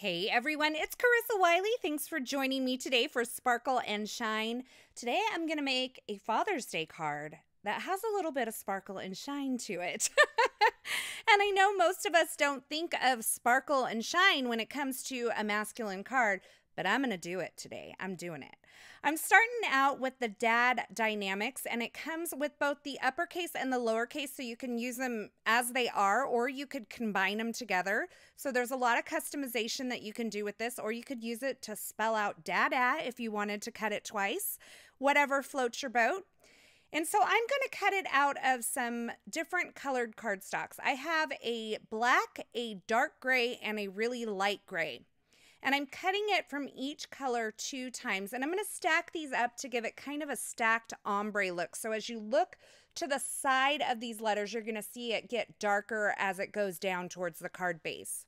Hey everyone, it's Carissa Wiley. Thanks for joining me today for Sparkle and Shine. Today I'm going to make a Father's Day card that has a little bit of sparkle and shine to it. And I know most of us don't think of sparkle and shine when it comes to a masculine card, but I'm going to do it today. I'm doing it. I'm starting out with the Dad Die-namics, and it comes with both the uppercase and the lowercase, so you can use them as they are, or you could combine them together. So there's a lot of customization that you can do with this, or you could use it to spell out Dada if you wanted to cut it twice, whatever floats your boat. And so I'm going to cut it out of some different colored cardstocks. I have a black, a dark gray, and a really light gray. And I'm cutting it from each color 2 times. And I'm going to stack these up to give it kind of a stacked ombre look. So as you look to the side of these letters, you're going to see it get darker as it goes down towards the card base.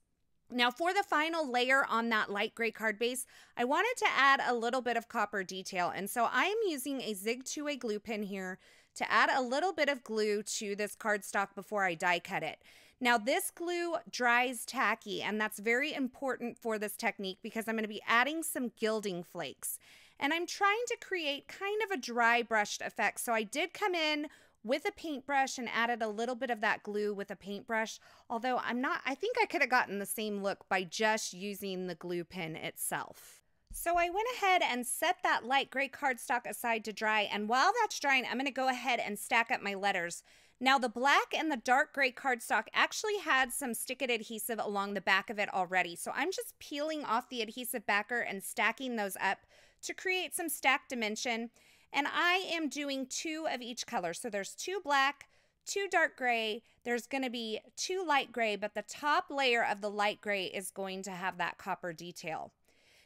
Now for the final layer on that light gray card base, I wanted to add a little bit of copper detail. And so I am using a Zig 2A glue pen here to add a little bit of glue to this cardstock before I die cut it. Now this glue dries tacky, and that's very important for this technique because I'm going to be adding some gilding flakes. And I'm trying to create kind of a dry brushed effect. So I did come in with a paintbrush and added a little bit of that glue with a paintbrush, although I think I could have gotten the same look by just using the glue pen itself. So I went ahead and set that light gray cardstock aside to dry, and while that's drying, I'm going to go ahead and stack up my letters. Now the black and the dark gray cardstock actually had some stick-it adhesive along the back of it already, so I'm just peeling off the adhesive backer and stacking those up to create some stacked dimension. And I am doing 2 of each color. So there's 2 black, 2 dark gray, there's going to be 2 light gray, but the top layer of the light gray is going to have that copper detail.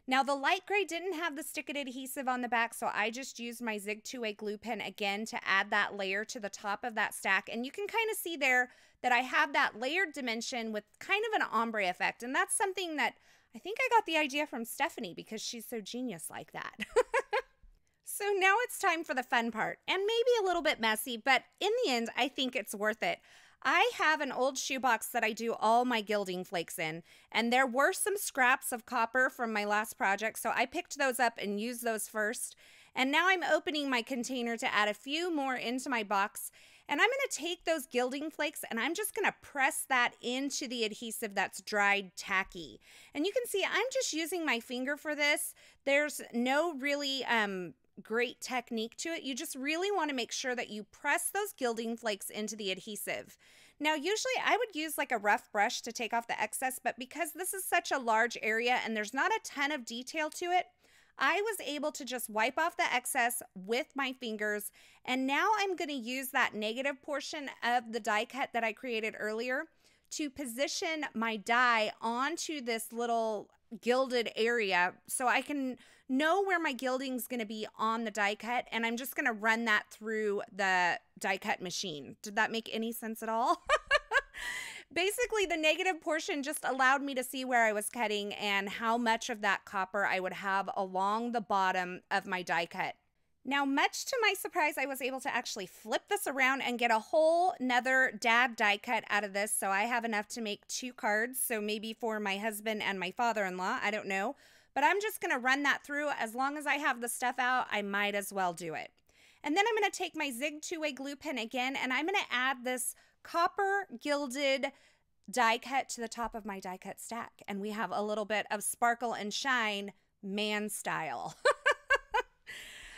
Now the light gray didn't have the stick-it adhesive on the back, so I just used my Zig 2A glue pen again to add that layer to the top of that stack. And you can kind of see there that I have that layered dimension with kind of an ombre effect. And that's something that I think I got the idea from Stephanie because she's so genius like that. So now it's time for the fun part, and maybe a little bit messy, but in the end, I think it's worth it. I have an old shoebox that I do all my gilding flakes in, and there were some scraps of copper from my last project, so I picked those up and used those first. And now I'm opening my container to add a few more into my box, and I'm going to take those gilding flakes and I'm just going to press that into the adhesive that's dried tacky. And you can see I'm just using my finger for this. There's no really great technique to it. You just really want to make sure that you press those gilding flakes into the adhesive. Now usually I would use like a rough brush to take off the excess, but because this is such a large area and there's not a ton of detail to it, I was able to just wipe off the excess with my fingers. And now I'm going to use that negative portion of the die cut that I created earlier to position my die onto this little gilded area so I can know where my gilding is going to be on the die cut, and I'm just going to run that through the die cut machine. Did that make any sense at all? Basically, the negative portion just allowed me to see where I was cutting and how much of that copper I would have along the bottom of my die cut. Now, much to my surprise, I was able to actually flip this around and get a whole nother dad die cut out of this. So I have enough to make 2 cards. So maybe for my husband and my father-in-law, I don't know. But I'm just going to run that through. As long as I have the stuff out, I might as well do it. And then I'm going to take my Zig 2A glue pen again, and I'm going to add this copper gilded die cut to the top of my die cut stack. And we have a little bit of sparkle and shine man style.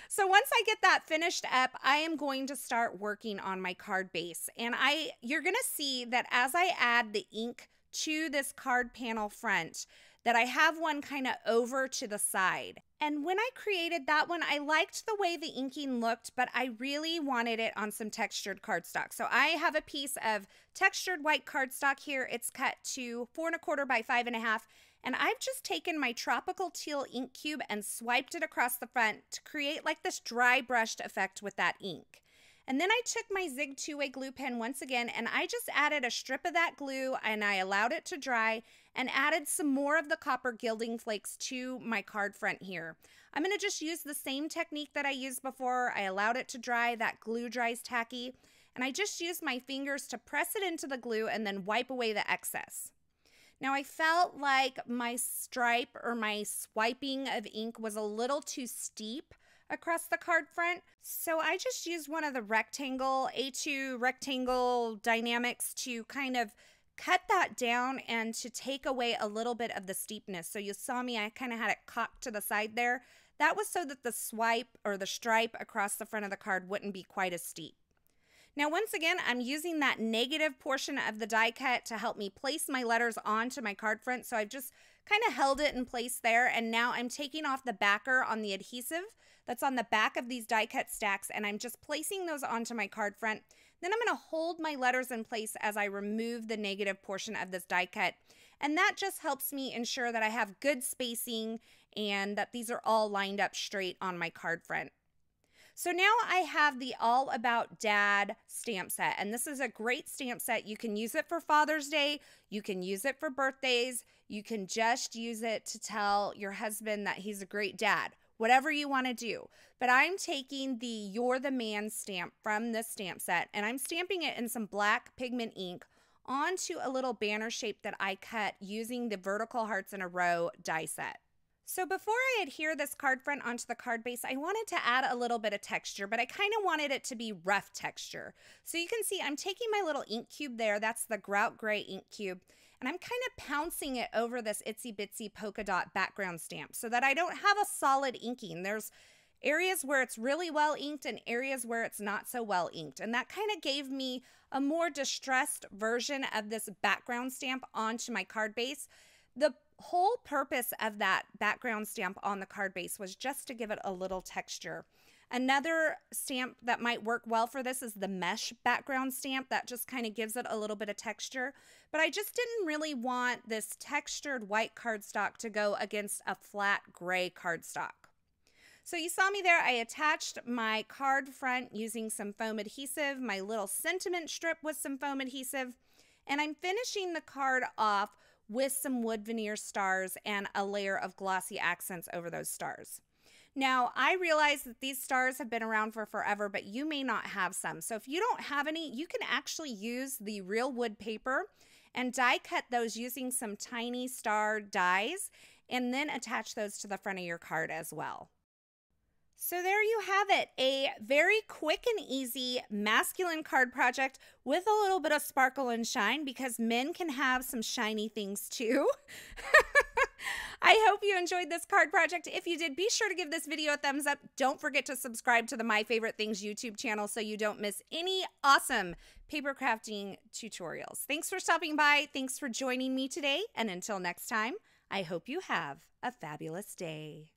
So once I get that finished up, I am going to start working on my card base. And you're going to see that as I add the ink to this card panel front, that I have one kind of over to the side. And when I created that one, I liked the way the inking looked, but I really wanted it on some textured cardstock. So I have a piece of textured white cardstock here. It's cut to 4 1/4 by 5 1/2. And I've just taken my tropical teal ink cube and swiped it across the front to create like this dry brushed effect with that ink. And then I took my Zig 2A glue pen once again, and I just added a strip of that glue, and I allowed it to dry and added some more of the copper gilding flakes to my card front here. I'm going to just use the same technique that I used before. I allowed it to dry. That glue dries tacky. And I just used my fingers to press it into the glue and then wipe away the excess. Now I felt like my stripe or my swiping of ink was a little too steep across the card front. So I just used one of the A2 rectangle Die-namics to kind of cut that down and to take away a little bit of the steepness. So you saw me, I kind of had it cocked to the side there. That was so that the swipe or the stripe across the front of the card wouldn't be quite as steep. Now, once again, I'm using that negative portion of the die cut to help me place my letters onto my card front. So I've just kind of held it in place there. And now I'm taking off the backer on the adhesive that's on the back of these die cut stacks, and I'm just placing those onto my card front. Then I'm going to hold my letters in place as I remove the negative portion of this die cut. And that just helps me ensure that I have good spacing and that these are all lined up straight on my card front. So now I have the All About Dad stamp set, and this is a great stamp set. You can use it for Father's Day, you can use it for birthdays, you can just use it to tell your husband that he's a great dad, whatever you want to do. But I'm taking the You're the Man stamp from this stamp set, and I'm stamping it in some black pigment ink onto a little banner shape that I cut using the Vertical Hearts in a Row die set. So before I adhere this card front onto the card base, I wanted to add a little bit of texture, but I kind of wanted it to be rough texture. So you can see I'm taking my little ink cube there, that's the Grout Gray ink cube, and I'm kind of pouncing it over this Itsy Bitsy polka dot background stamp so that I don't have a solid inking. There's areas where it's really well inked and areas where it's not so well inked, and that kind of gave me a more distressed version of this background stamp onto my card base. The whole purpose of that background stamp on the card base was just to give it a little texture. Another stamp that might work well for this is the mesh background stamp. That just kind of gives it a little bit of texture. But I just didn't really want this textured white cardstock to go against a flat gray cardstock. So you saw me there, I attached my card front using some foam adhesive, my little sentiment strip with some foam adhesive, and I'm finishing the card off with some wood veneer stars and a layer of glossy accents over those stars. Now, I realize that these stars have been around for forever, but you may not have some. So if you don't have any, you can actually use the real wood paper and die cut those using some tiny star dies and then attach those to the front of your card as well. So there you have it, a very quick and easy masculine card project with a little bit of sparkle and shine because men can have some shiny things too. I hope you enjoyed this card project. If you did, be sure to give this video a thumbs up. Don't forget to subscribe to the My Favorite Things YouTube channel so you don't miss any awesome paper crafting tutorials. Thanks for stopping by. Thanks for joining me today. And until next time, I hope you have a fabulous day.